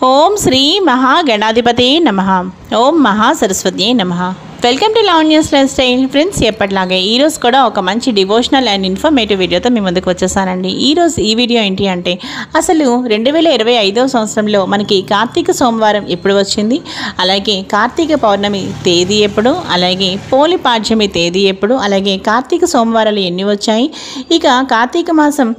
ఓం శ్రీ మహాగణాధిపతే నమః. ఓం మహాసరస్వత్యై నమః. Welcome to Lavanya's life style. Friends, ఎప్పటిలాగే ఈరోజు కూడా ఒక మంచి డివోషనల్ అండ్ ఇన్ఫర్మేటివ్ వీడియోతో మీ ముందుకు వచ్చేసానండి. ఈరోజు ఈ వీడియో ఏంటి అంటే, అసలు 2025వ సంవత్సరంలో మనకి కార్తీక సోమవారం ఎప్పుడు వచ్చింది, అలాగే కార్తీక పౌర్ణమి తేదీ ఎప్పుడు, అలాగే పోలి పాడ్యమి తేదీ ఎప్పుడు, అలాగే కార్తీక సోమవారాలు ఎన్ని వచ్చాయి, ఇక కార్తీక మాసం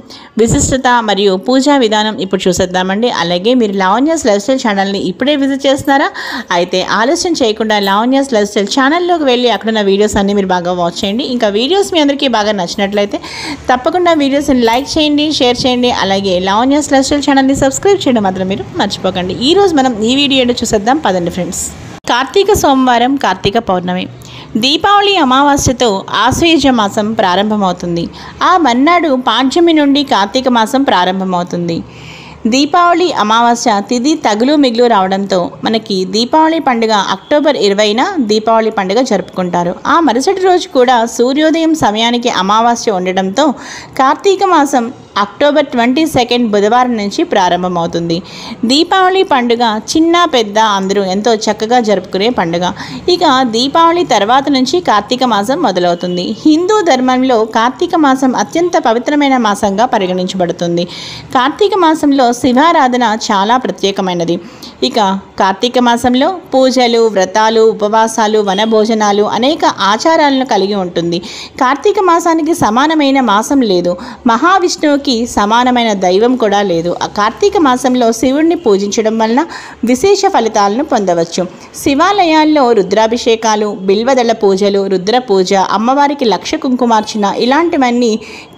విశిష్టత మరియు పూజా విధానం ఇప్పుడు చూసేద్దామండి. అలాగే మీరు లావణ్యస్ లైఫ్ స్టైల్ ఛానల్ని ఇప్పుడే విజిట్ చేస్తున్నారా? అయితే ఆలస్యం చేయకుండా లావణ్యస్ లైఫ్ స్టైల్ ఛానల్లోకి వెళ్ళి అక్కడున్న వీడియోస్ అన్నీ మీరు బాగా వాచ్ చేయండి. ఇంకా వీడియోస్ మీ అందరికీ బాగా నచ్చినట్లయితే తప్పకుండా వీడియోస్ని లైక్ చేయండి, షేర్ చేయండి. అలాగే లావణ్యస్ లైఫ్ స్టైల్ ఛానల్ని సబ్స్క్రైబ్ చేయడం మాత్రం మీరు మర్చిపోకండి. ఈరోజు మనం ఈ వీడియోలో చూసేద్దాం పదండి ఫ్రెండ్స్. కార్తీక సోమవారం, కార్తీక పౌర్ణమి, దీపావళి అమావాస్యతో ఆశ్వయుజ మాసం ప్రారంభమవుతుంది. ఆ మర్నాడు పాడ్యమి నుండి కార్తీక మాసం ప్రారంభమవుతుంది. దీపావళి అమావాస్య తిథి తగులు మిగులు రావడంతో మనకి దీపావళి పండుగ అక్టోబర్ 20న దీపావళి పండుగ జరుపుకుంటారు. ఆ మరుసటి రోజు కూడా సూర్యోదయం సమయానికి అమావాస్య ఉండడంతో కార్తీక మాసం అక్టోబర్ 22 బుధవారం నుంచి ప్రారంభమవుతుంది. దీపావళి పండుగ చిన్న పెద్ద అందరూ ఎంతో చక్కగా జరుపుకునే పండుగ. ఇక దీపావళి తర్వాత నుంచి కార్తీక మాసం మొదలవుతుంది. హిందూ ధర్మంలో కార్తీక మాసం అత్యంత పవిత్రమైన మాసంగా పరిగణించబడుతుంది. కార్తీక మాసంలో శివారాధన చాలా ప్రత్యేకమైనది. ఇక కార్తీక మాసంలో పూజలు, వ్రతాలు, ఉపవాసాలు, వనభోజనాలు అనేక ఆచారాలను కలిగి ఉంటుంది. కార్తీక మాసానికి సమానమైన మాసం లేదు. మహావిష్ణువుకి సమానమైన దైవం కూడా లేదు. ఆ కార్తీక మాసంలో శివుడిని పూజించడం వలన విశేష ఫలితాలను పొందవచ్చు. శివాలయాల్లో రుద్రాభిషేకాలు, బిల్వదళ పూజలు, రుద్ర పూజ, అమ్మవారికి లక్ష కుంకుమార్చన ఇలాంటివన్నీ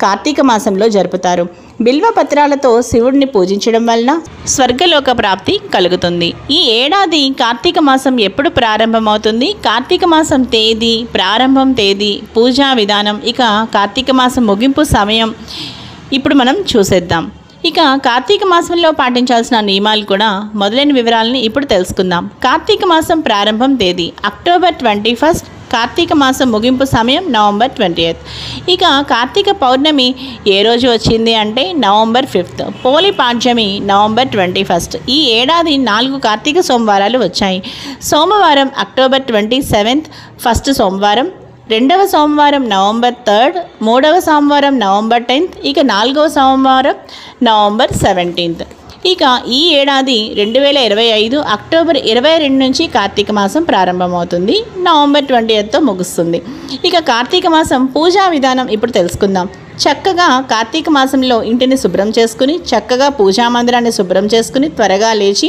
కార్తీక మాసంలో జరుపుతారు. బిల్వ పత్రాలతో శివుడిని పూజించడం వలన స్వర్గలోక ప్రాప్తి కలుగుతుంది. ఈ ఏడాది కార్తీక మాసం ఎప్పుడు ప్రారంభమవుతుంది, కార్తీక మాసం తేదీ, ప్రారంభం తేదీ, పూజా విధానం, ఇక కార్తీక మాసం ముగింపు సమయం ఇప్పుడు మనం చూసేద్దాం. ఇక కార్తీక మాసంలో పాటించాల్సిన నియమాలు కూడా మొదలైన వివరాలని ఇప్పుడు తెలుసుకుందాం. కార్తీక మాసం ప్రారంభం తేదీ అక్టోబర్ 21, కార్తీక మాసం ముగింపు సమయం నవంబర్ 28. ఇక కార్తీక పౌర్ణమి ఏ రోజు వచ్చింది అంటే నవంబర్ 5. పోలి పాడ్యమి నవంబర్ 21. ఈ ఏడాది 4 కార్తీక సోమవారాలు వచ్చాయి. సోమవారం అక్టోబర్ 27, ఫస్ట్ సోమవారం, రెండవ సోమవారం నవంబర్ 3, మూడవ సోమవారం నవంబర్ 10, ఇక 4వ సోమవారం నవంబర్ 17. ఇక ఈ ఏడాది 2025 అక్టోబర్ 22 నుంచి కార్తీక మాసం ప్రారంభమవుతుంది. నవంబర్ 28తో ముగుస్తుంది. ఇక కార్తీక మాసం పూజా విధానం ఇప్పుడు తెలుసుకుందాం. చక్కగా కార్తీక మాసంలో ఇంటిని శుభ్రం చేసుకుని, చక్కగా పూజా మందిరాన్ని శుభ్రం చేసుకుని, త్వరగా లేచి